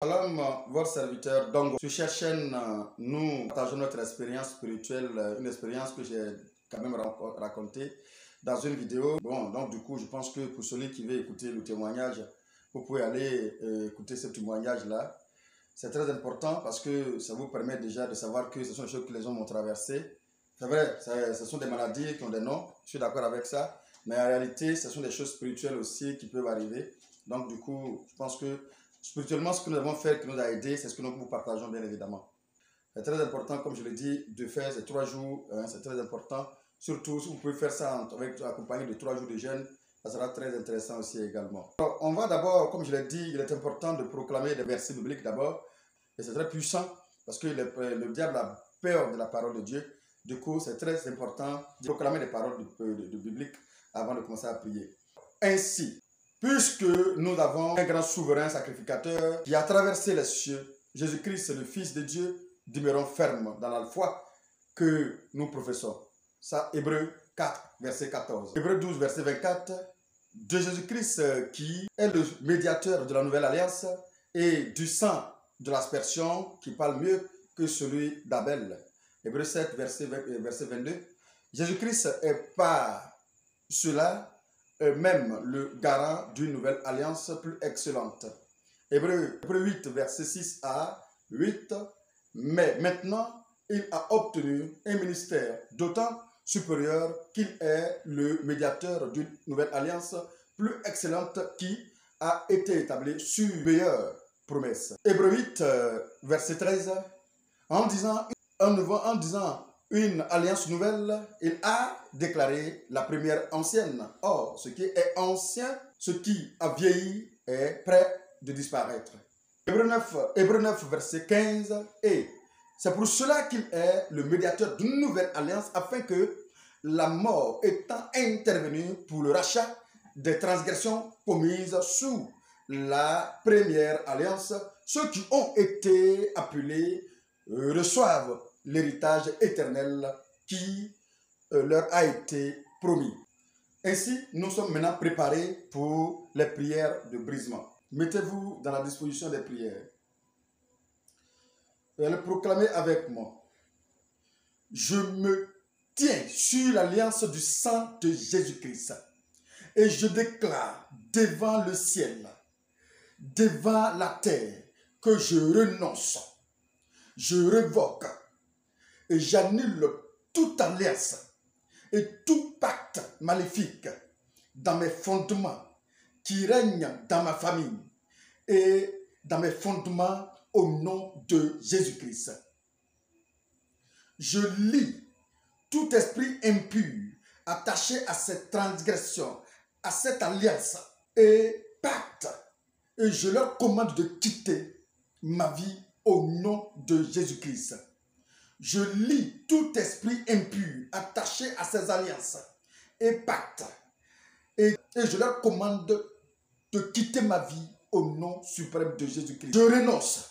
Salam, votre serviteur Dongo. Sur cette chaîne, nous partageons notre expérience spirituelle, une expérience que j'ai quand même racontée dans une vidéo. Bon, donc du coup, je pense que pour celui qui veut écouter le témoignage, vous pouvez aller écouter ce témoignage-là. C'est très important parce que ça vous permet déjà de savoir que ce sont des choses que les hommes ont traversées. C'est vrai, ce sont des maladies qui ont des noms, je suis d'accord avec ça. Mais en réalité, ce sont des choses spirituelles aussi qui peuvent arriver. Donc du coup, je pense que spirituellement, ce que nous avons fait, qui nous a aidés, c'est ce que nous vous partageons bien évidemment. C'est très important, comme je l'ai dit, de faire ces 3 jours, hein, c'est très important. Surtout si vous pouvez faire ça accompagné de 3 jours de jeûne, ça sera très intéressant aussi également. Alors, on va d'abord, comme je l'ai dit, il est important de proclamer des versets bibliques d'abord. Et c'est très puissant parce que le diable a peur de la parole de Dieu. Du coup, c'est très important de proclamer des paroles bibliques avant de commencer à prier. Ainsi, puisque nous avons un grand souverain sacrificateur qui a traversé les cieux, Jésus-Christ, le Fils de Dieu, demeurons fermes dans la foi que nous professons. Ça, Hébreux 4, verset 14. Hébreux 12, verset 24. De Jésus-Christ qui est le médiateur de la nouvelle alliance et du sang de l'aspersion qui parle mieux que celui d'Abel. Hébreux 7, verset 22. Jésus-Christ est par cela même le garant d'une nouvelle alliance plus excellente. Hébreux 8, verset 6 à 8. Mais maintenant, il a obtenu un ministère d'autant supérieur qu'il est le médiateur d'une nouvelle alliance plus excellente qui a été établie sur meilleure promesse. Hébreux 8, verset 13. En disant une alliance nouvelle, il a déclaré la première ancienne. Or, ce qui est ancien, ce qui a vieilli, est prêt de disparaître. Hébreux 9, verset 15. Et c'est pour cela qu'il est le médiateur d'une nouvelle alliance, afin que la mort étant intervenue pour le rachat des transgressions commises sous la première alliance, ceux qui ont été appelés reçoivent l'héritage éternel qui leur a été promis. Ainsi, nous sommes maintenant préparés pour les prières de brisement. Mettez-vous dans la disposition des prières. Et le proclamez avec moi. Je me tiens sur l'alliance du sang de Jésus-Christ et je déclare devant le ciel, devant la terre, que je renonce, je révoque et j'annule toute alliance et tout pacte maléfique dans mes fondements qui règnent dans ma famille et dans mes fondements au nom de Jésus-Christ. Je lie tout esprit impur attaché à cette transgression, à cette alliance et pacte, et je leur commande de quitter ma vie au nom de Jésus-Christ. Je lie tout esprit impur attaché à ces alliances et pactes, et je leur commande de quitter ma vie au nom suprême de Jésus-Christ. Je renonce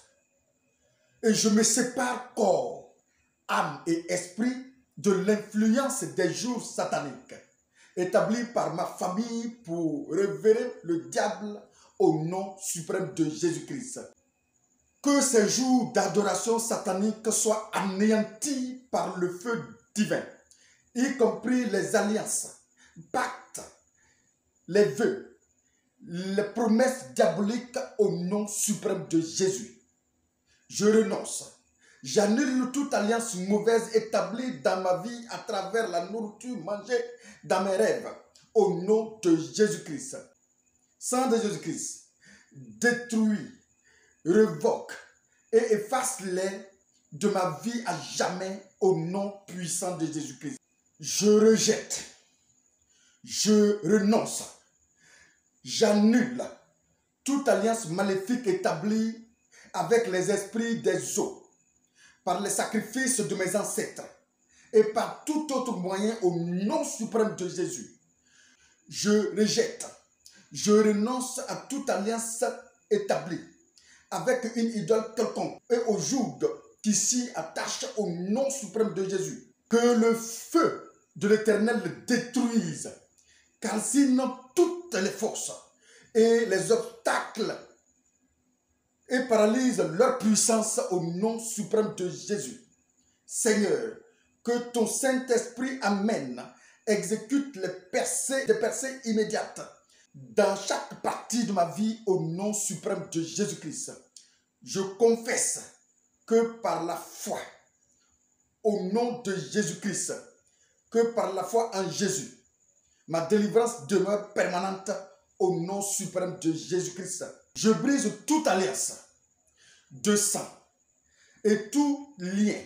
et je me sépare corps, âme et esprit de l'influence des jours sataniques établis par ma famille pour révérer le diable au nom suprême de Jésus-Christ. Que ces jours d'adoration satanique soient anéantis par le feu divin, y compris les alliances, pactes, les vœux, les promesses diaboliques au nom suprême de Jésus. Je renonce. J'annule toute alliance mauvaise établie dans ma vie à travers la nourriture mangée dans mes rêves au nom de Jésus-Christ. Sang de Jésus-Christ, détruis, revoque et efface-les de ma vie à jamais au nom puissant de Jésus-Christ. Je rejette, je renonce, j'annule toute alliance maléfique établie avec les esprits des eaux, par les sacrifices de mes ancêtres et par tout autre moyen au nom suprême de Jésus. Je rejette, je renonce à toute alliance établie avec une idole quelconque et au joug qui s'y attache au nom suprême de Jésus. Que le feu de l'Éternel le détruise, calcine toutes les forces et les obstacles et paralyse leur puissance au nom suprême de Jésus. Seigneur, que ton Saint-Esprit amène, exécute des percées immédiates dans chaque partie de ma vie au nom suprême de Jésus-Christ. Je confesse que par la foi, au nom de Jésus-Christ, que par la foi en Jésus, ma délivrance demeure permanente au nom suprême de Jésus-Christ. Je brise toute alliance de sang et tout lien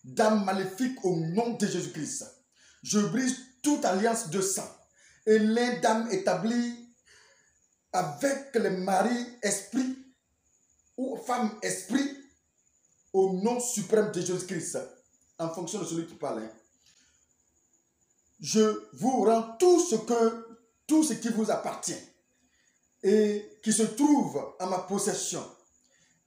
d'âme maléfique au nom de Jésus-Christ. Je brise toute alliance de sang et lien d'âme établi avec les maris esprits ou femmes esprits au nom suprême de Jésus-Christ, en fonction de celui qui parle. Je vous rends tout ce qui vous appartient et qui se trouve à ma possession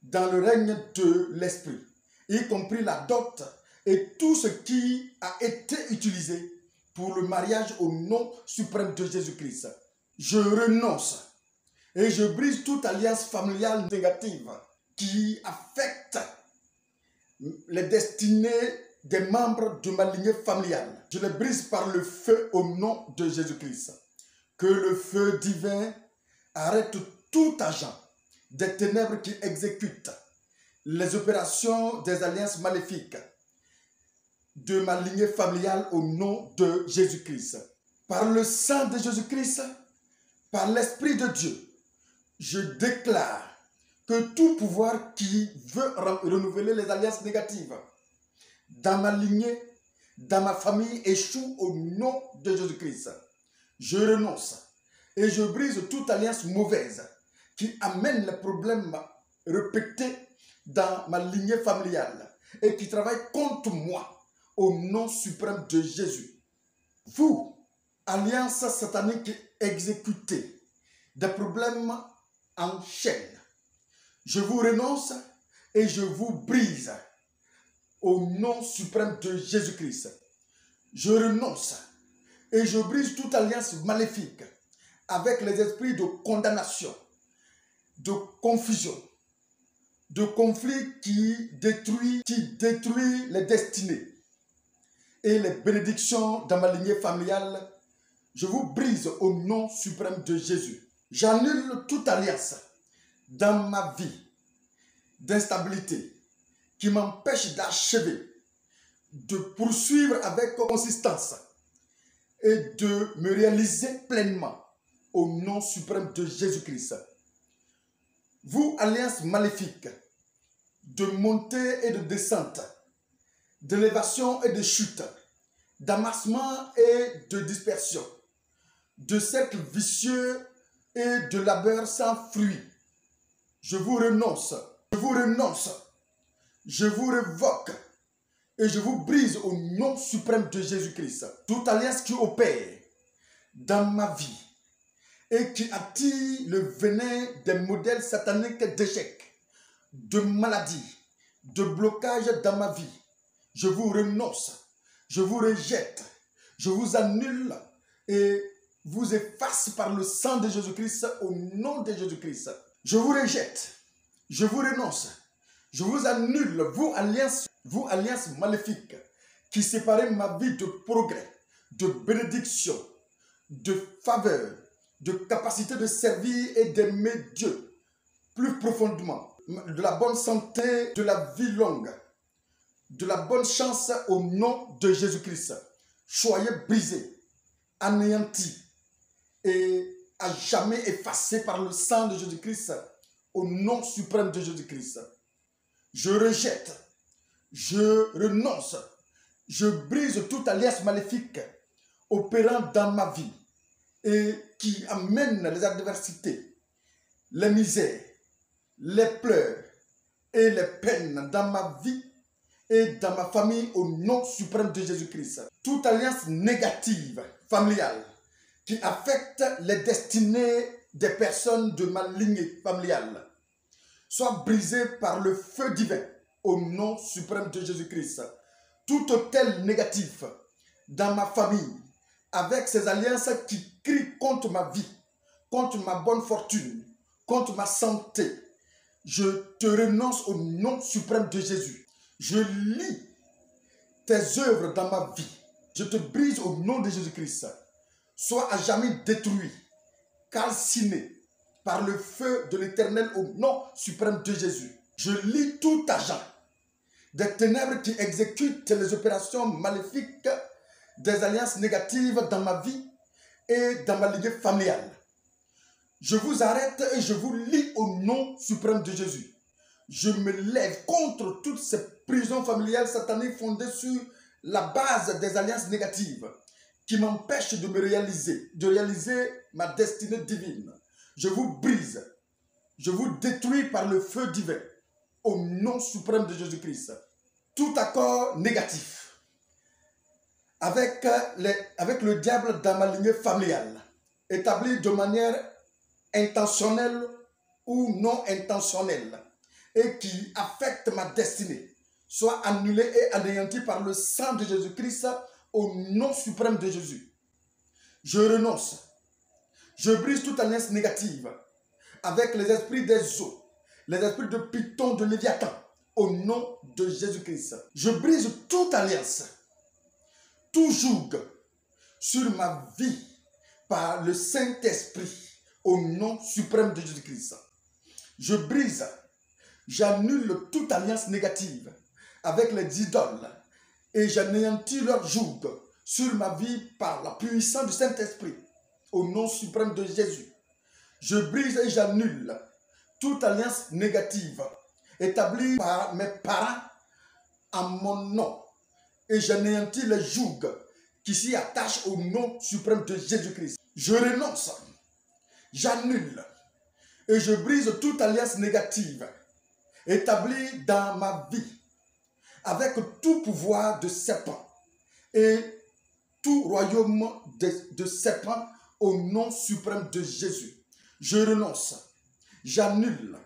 dans le règne de l'esprit, y compris la dot et tout ce qui a été utilisé pour le mariage au nom suprême de Jésus-Christ. Je renonce et je brise toute alliance familiale négative qui affecte les destinées des membres de ma lignée familiale. Je les brise par le feu au nom de Jésus-Christ. Que le feu divin arrête tout agent des ténèbres qui exécute les opérations des alliances maléfiques de ma lignée familiale au nom de Jésus-Christ. Par le sang de Jésus-Christ, par l'Esprit de Dieu, je déclare que tout pouvoir qui veut renouveler les alliances négatives dans ma lignée, dans ma famille, échoue au nom de Jésus-Christ. Je renonce et je brise toute alliance mauvaise qui amène les problèmes répétés dans ma lignée familiale et qui travaille contre moi au nom suprême de Jésus. Vous, alliance satanique exécutée, des problèmes en chaîne, je vous renonce et je vous brise au nom suprême de Jésus-Christ. Je renonce et je brise toute alliance maléfique avec les esprits de condamnation, de confusion, de conflit qui détruit les destinées et les bénédictions dans ma lignée familiale. Je vous brise au nom suprême de Jésus. J'annule toute alliance dans ma vie d'instabilité qui m'empêche d'achever, de poursuivre avec consistance et de me réaliser pleinement au nom suprême de Jésus-Christ. Vous, alliance maléfique, de montée et de descente, d'élévation et de chute, d'amassement et de dispersion, de cercles vicieux et de labeur sans fruit, je vous renonce, je vous révoque et je vous brise au nom suprême de Jésus-Christ. Toute alliance qui opère dans ma vie et qui attire le venin des modèles sataniques d'échec, de maladie, de blocage dans ma vie, je vous renonce, je vous rejette, je vous annule et vous efface par le sang de Jésus-Christ au nom de Jésus-Christ. Je vous rejette, je vous renonce, je vous annule, vous alliance maléfique qui séparez ma vie de progrès, de bénédiction, de faveur, de capacité de servir et d'aimer Dieu plus profondément, de la bonne santé, de la vie longue, de la bonne chance au nom de Jésus-Christ. Soyez brisés, anéantis et à jamais effacés par le sang de Jésus-Christ au nom suprême de Jésus-Christ. Je rejette, je renonce, je brise toute alliance maléfique opérant dans ma vie et qui amène les adversités, les misères, les pleurs et les peines dans ma vie et dans ma famille au nom suprême de Jésus-Christ. Toute alliance négative, familiale, qui affecte les destinées des personnes de ma lignée familiale, soit brisée par le feu divin au nom suprême de Jésus-Christ. Tout hôtel négatif dans ma famille, avec ces alliances qui crient contre ma vie, contre ma bonne fortune, contre ma santé, Je te renonce au nom suprême de Jésus. Je lis tes œuvres dans ma vie. Je te brise au nom de Jésus-Christ. Sois à jamais détruit, calciné par le feu de l'Éternel au nom suprême de Jésus. Je lis tout agent des ténèbres qui exécutent les opérations maléfiques, des alliances négatives dans ma vie et dans ma lignée familiale. Je vous arrête et je vous lis au nom suprême de Jésus. Je me lève contre toutes ces prisons familiales sataniques fondées sur la base des alliances négatives qui m'empêchent de réaliser ma destinée divine. Je vous brise, je vous détruis par le feu divin au nom suprême de Jésus-Christ. Tout accord négatif avec le diable dans ma lignée familiale, établi de manière intentionnelle ou non intentionnelle, et qui affecte ma destinée, soit annulé et anéanti par le sang de Jésus-Christ au nom suprême de Jésus. Je renonce. Je brise toute alliance négative avec les esprits des eaux, les esprits de Python, de Léviathan, au nom de Jésus-Christ. Je brise toute alliance, tout joug sur ma vie par le Saint-Esprit au nom suprême de Jésus-Christ. Je brise, j'annule toute alliance négative avec les idoles et j'anéantis leur joug sur ma vie par la puissance du Saint-Esprit au nom suprême de Jésus. Je brise et j'annule toute alliance négative établie par mes parents en mon nom et j'anéantis les jougs qui s'y attachent au nom suprême de Jésus-Christ. Je renonce, j'annule et je brise toute alliance négative établie dans ma vie avec tout pouvoir de serpent et tout royaume de serpent au nom suprême de Jésus. Je renonce, j'annule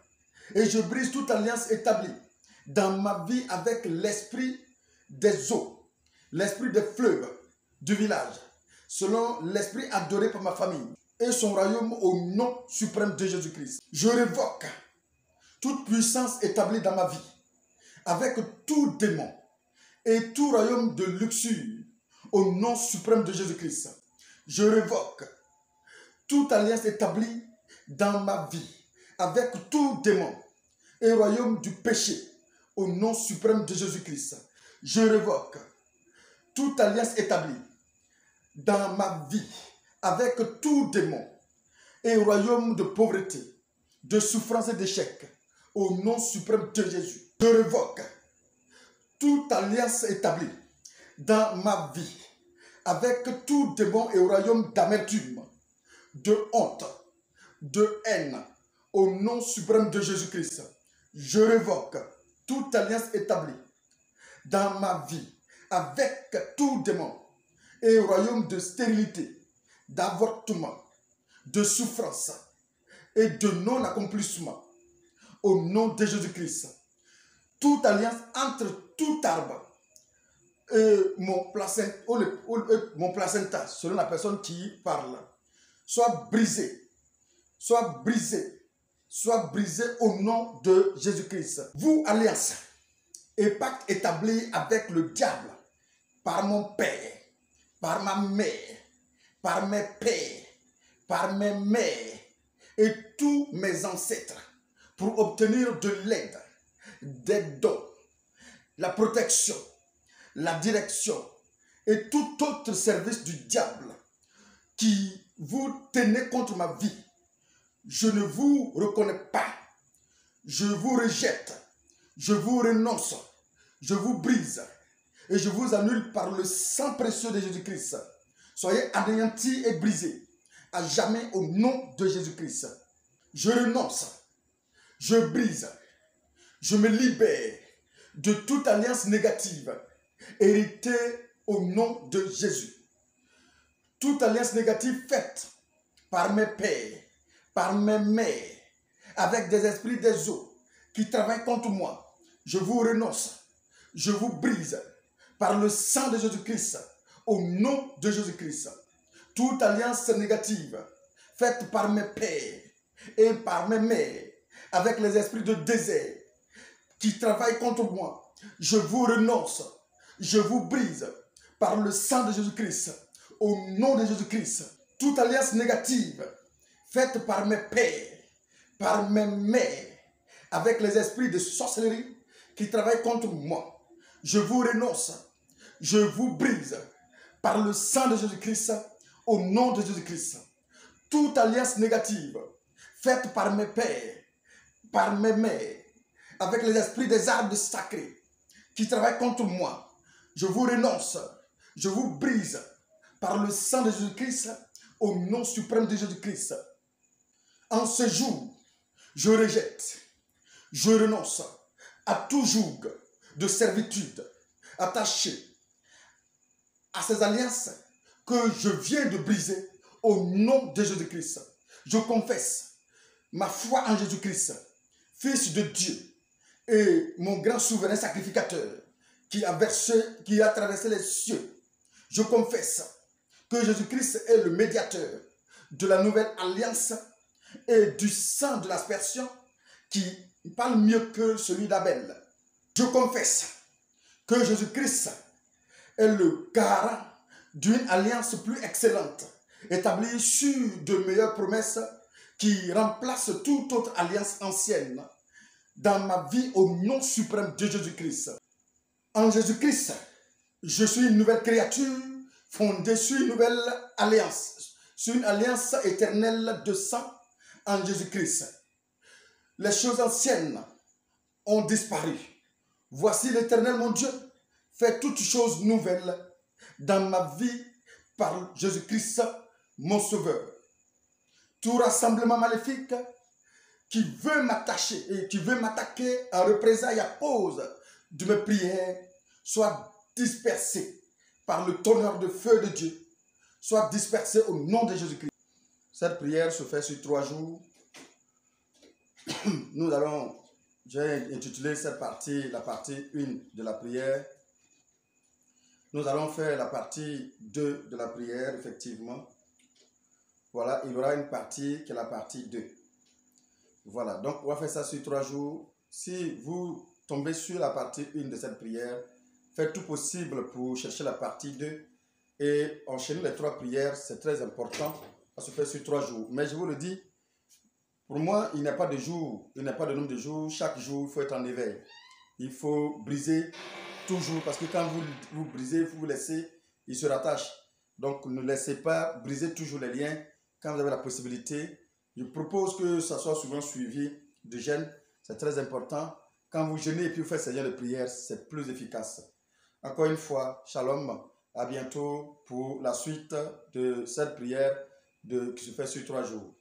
et je brise toute alliance établie dans ma vie avec l'esprit des eaux, l'esprit des fleuves du village, selon l'esprit adoré par ma famille et son royaume au nom suprême de Jésus-Christ. Je révoque toute puissance établie dans ma vie avec tout démon et tout royaume de luxure au nom suprême de Jésus-Christ. Je révoque toute alliance établie dans ma vie avec tout démon et royaume du péché au nom suprême de Jésus-Christ. Je révoque toute alliance établie dans ma vie avec tout démon et royaume de pauvreté, de souffrance et d'échec au nom suprême de Jésus. Je révoque toute alliance établie dans ma vie avec tout démon et royaume d'amertume, de honte, de haine au nom suprême de Jésus-Christ. Je révoque toute alliance établie dans ma vie avec tout démon et royaume de stérilité, d'avortement, de souffrance et de non-accomplissement au nom de Jésus-Christ. Toute alliance entre tout arbre et mon placenta, selon la personne qui parle, soit brisée, soit brisée, soit brisée au nom de Jésus-Christ. Vous, alliance et pacte établi avec le diable par mon père, par ma mère, par mes pères, par mes mères et tous mes ancêtres pour obtenir de l'aide, des dons, la protection, la direction et tout autre service du diable qui vous tenez contre ma vie. Je ne vous reconnais pas. Je vous rejette. Je vous renonce. Je vous brise. Et je vous annule par le sang précieux de Jésus-Christ. Soyez anéantis et brisés à jamais au nom de Jésus-Christ. Je renonce. Je brise. Je me libère de toute alliance négative héritée au nom de Jésus. Toute alliance négative faite par mes pères, par mes mères, avec des esprits des eaux qui travaillent contre moi, je vous renonce, je vous brise par le sang de Jésus-Christ, au nom de Jésus-Christ. Toute alliance négative faite par mes pères et par mes mères, avec les esprits de désert qui travaillent contre moi. Je vous renonce, je vous brise par le sang de Jésus-Christ, au nom de Jésus-Christ. Toute alliance négative faite par mes pères, par mes mères, avec les esprits de sorcellerie qui travaillent contre moi. Je vous renonce, je vous brise par le sang de Jésus-Christ, au nom de Jésus-Christ. Toute alliance négative faite par mes pères, par mes mères, avec les esprits des arbres sacrés qui travaillent contre moi, je vous renonce, je vous brise par le sang de Jésus-Christ, au nom suprême de Jésus-Christ. En ce jour, je rejette, je renonce à tout joug de servitude attaché à ces alliances que je viens de briser au nom de Jésus-Christ. Je confesse ma foi en Jésus-Christ, Fils de Dieu et mon grand souverain sacrificateur qui a traversé les cieux. Je confesse que Jésus-Christ est le médiateur de la nouvelle alliance et du sang de l'aspersion qui parle mieux que celui d'Abel. Je confesse que Jésus-Christ est le garant d'une alliance plus excellente, établie sur de meilleures promesses qui remplacent toute autre alliance ancienne dans ma vie au nom suprême de Jésus-Christ. En Jésus-Christ, je suis une nouvelle créature fondée sur une nouvelle alliance, sur une alliance éternelle de sang en Jésus-Christ. Les choses anciennes ont disparu. Voici l'Éternel mon Dieu fait toutes choses nouvelles dans ma vie par Jésus-Christ mon Sauveur. Tout rassemblement maléfique qui veut m'attacher et qui veut m'attaquer en représailles à cause de mes prières soit dispersé par le tonnerre de feu de Dieu, soit dispersé au nom de Jésus-Christ. Cette prière se fait sur 3 jours. J'ai intitulé cette partie, la partie 1 de la prière. Nous allons faire la partie 2 de la prière, effectivement. Voilà, il y aura une partie qui est la partie 2. Voilà, donc on va faire ça sur 3 jours. Si vous tombez sur la partie 1 de cette prière, faites tout possible pour chercher la partie 2 et enchaîner les 3 prières. C'est très important. Ça se fait sur 3 jours. Mais je vous le dis, pour moi, il n'y a pas de jour, il n'y a pas de nombre de jours. Chaque jour, il faut être en éveil. Il faut briser toujours, parce que quand vous brisez, vous laissez, il se rattache. Donc, ne laissez pas briser toujours les liens quand vous avez la possibilité. Je propose que ça soit souvent suivi de jeûne. C'est très important. Quand vous jeûnez et puis vous faites ces de prière, c'est plus efficace. Encore une fois, shalom. À bientôt pour la suite de cette prière qui se fait sur 3 jours.